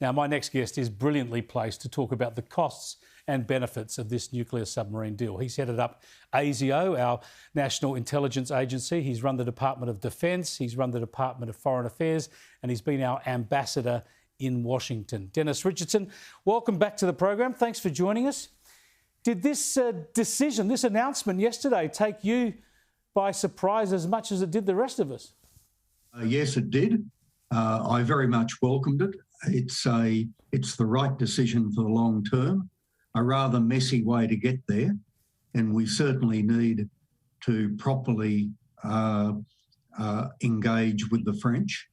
Now, my next guest is brilliantly placed to talk about the costs and benefits of this nuclear submarine deal. He's headed up ASIO, our National Intelligence Agency. He's run the Department of Defence, he's run the Department of Foreign Affairs, and he's been our ambassador in Washington. Dennis Richardson, welcome back to the program. Thanks for joining us. Did this decision, this announcement yesterday, take you by surprise as much as it did the rest of us? Yes, it did. I very much welcomed it. It's the right decision for the long term, a rather messy way to get there, and we certainly need to properly engage with the French.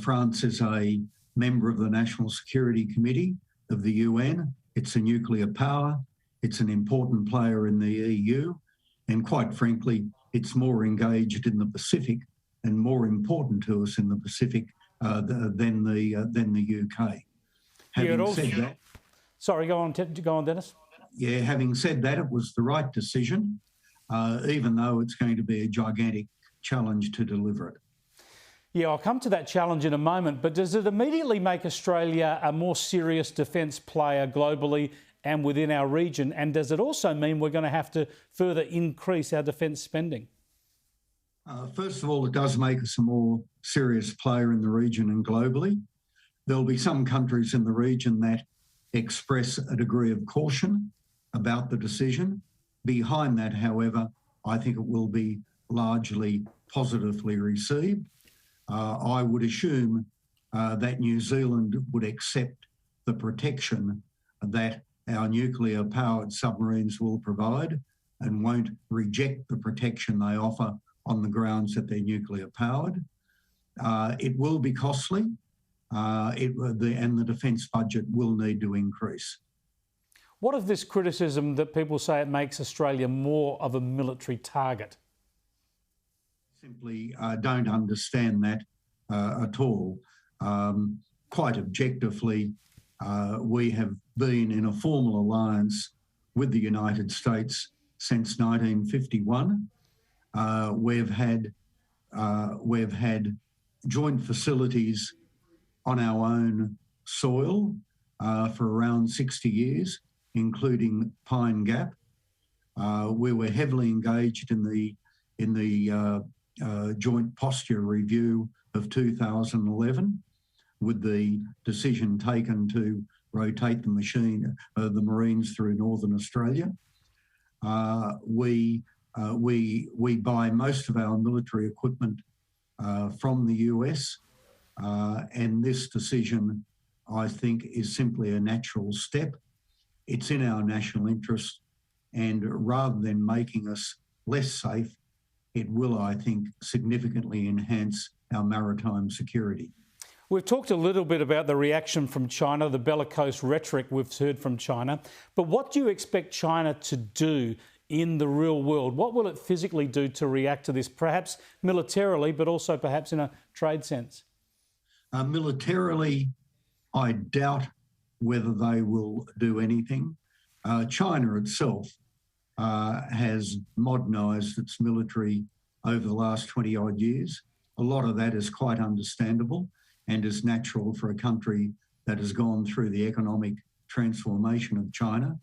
France is a member of the National Security Committee of the UN. It's a nuclear power. It's an important player in the EU, and quite frankly, it's more engaged in the Pacific and more important to us in the Pacific than the UK. Having said that, sorry, go on, Dennis. Yeah, having said that, it was the right decision, even though it's going to be a gigantic challenge to deliver it. Yeah, I'll come to that challenge in a moment, but does it immediately make Australia a more serious defence player globally and within our region? And does it also mean we're going to have to further increase our defence spending? First of all, it does make us a more serious player in the region and globally. There'll be some countries in the region that express a degree of caution about the decision. Behind that, however, I think it will be largely positively received. I would assume that New Zealand would accept the protection that our nuclear-powered submarines will provide and won't reject the protection they offer on the grounds that they're nuclear-powered. It will be costly, and the defence budget will need to increase. What of this criticism that people say it makes Australia more of a military target? Simply don't understand that at all. Quite objectively, we have been in a formal alliance with the United States since 1951. We've had joint facilities on our own soil for around 60 years, including Pine Gap. We were heavily engaged in the Joint Posture Review of 2011, with the decision taken to rotate the Marines through Northern Australia. We buy most of our military equipment from the US, and this decision, I think, is simply a natural step. It's in our national interest, and rather than making us less safe, it will, I think, significantly enhance our maritime security. We've talked a little bit about the reaction from China, the bellicose rhetoric we've heard from China, but what do you expect China to do in the real world? What will it physically do to react to this, perhaps militarily, but also perhaps in a trade sense? Militarily, I doubt whether they will do anything. China itself has modernised its military over the last 20-odd years. A lot of that is quite understandable and is natural for a country that has gone through the economic transformation of China.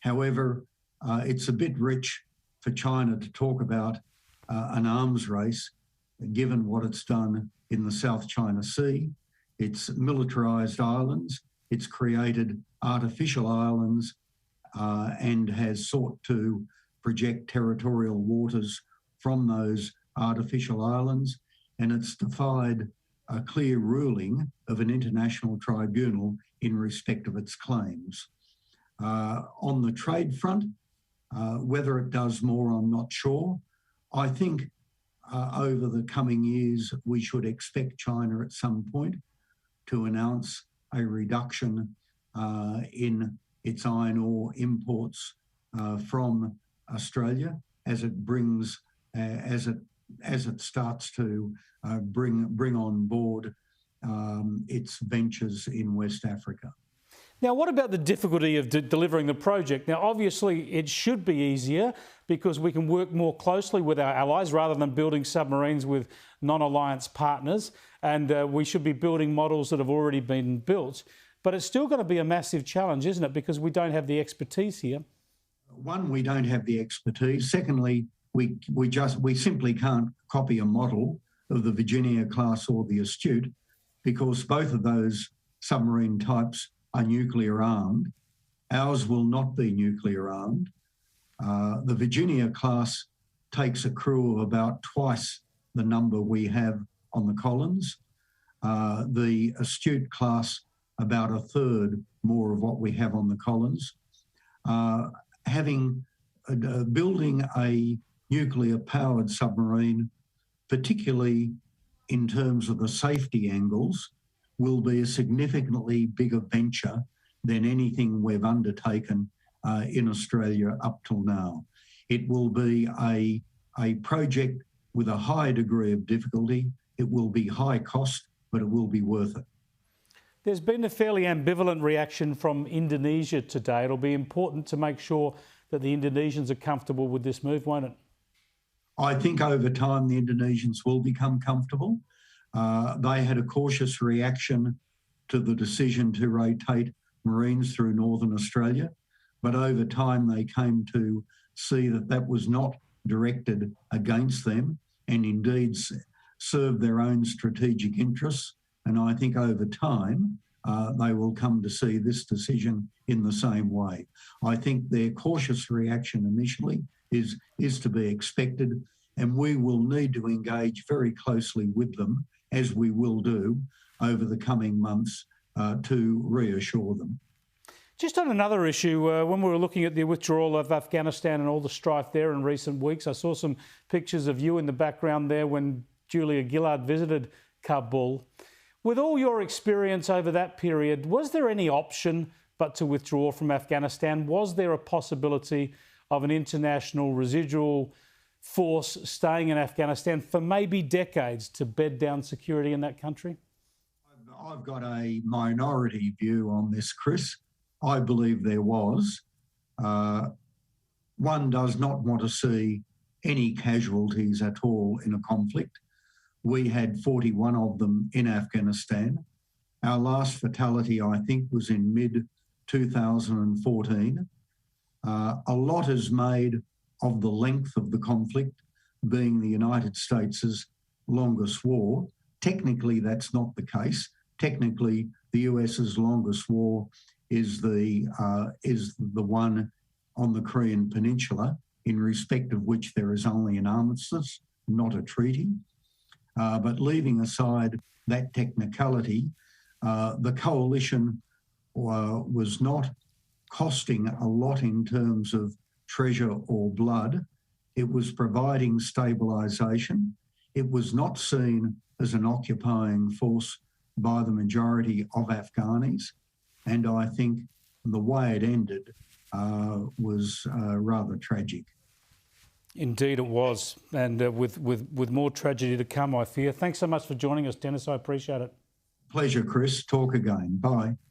However, it's a bit rich for China to talk about an arms race, given what it's done in the South China Sea. It's militarised islands, it's created artificial islands, and has sought to project territorial waters from those artificial islands, and it's defied a clear ruling of an international tribunal in respect of its claims. On the trade front, whether it does more, I'm not sure. I think over the coming years, we should expect China at some point to announce a reduction in its iron ore imports from Australia as it brings, as it starts to bring on board its ventures in West Africa. Now, what about the difficulty of delivering the project? Now, obviously, it should be easier because we can work more closely with our allies rather than building submarines with non-alliance partners, and we should be building models that have already been built. But it's still going to be a massive challenge, isn't it? Because we don't have the expertise here. One, we don't have the expertise. Secondly, we simply can't copy a model of the Virginia class or the Astute because both of those submarine types are nuclear armed. Ours will not be nuclear armed. The Virginia class takes a crew of about twice the number we have on the Collins. The Astute class, about a third more of what we have on the Collins. Building a nuclear-powered submarine, particularly in terms of the safety angles, will be a significantly bigger venture than anything we've undertaken in Australia up till now. It will be a project with a high degree of difficulty. It will be high cost, but it will be worth it. There's been a fairly ambivalent reaction from Indonesia today. It'll be important to make sure that the Indonesians are comfortable with this move, won't it? I think over time the Indonesians will become comfortable. They had a cautious reaction to the decision to rotate Marines through Northern Australia, but over time they came to see that that was not directed against them and indeed served their own strategic interests. And I think over time they will come to see this decision in the same way. I think their cautious reaction initially is to be expected, and we will need to engage very closely with them, as we will do over the coming months, to reassure them. Just on another issue, when we were looking at the withdrawal of Afghanistan and all the strife there in recent weeks, I saw some pictures of you in the background there when Julia Gillard visited Kabul. With all your experience over that period, was there any option but to withdraw from Afghanistan? Was there a possibility of an international residual force staying in Afghanistan for maybe decades to bed down security in that country? I've got a minority view on this, Chris. I believe there was. One does not want to see any casualties at all in a conflict. We had 41 of them in Afghanistan. Our last fatality, I think, was in mid-2014. A lot is made of the length of the conflict being the United States' longest war. Technically, that's not the case. Technically, the US's longest war is the one on the Korean Peninsula, in respect of which there is only an armistice, not a treaty. But leaving aside that technicality, the coalition was not costing a lot in terms of treasure or blood. It was providing stabilisation. It was not seen as an occupying force by the majority of Afghanis. And I think the way it ended was rather tragic. Indeed it was, and with more tragedy to come, I fear. Thanks so much for joining us, Dennis. I appreciate it. Pleasure, Chris. Talk again. Bye.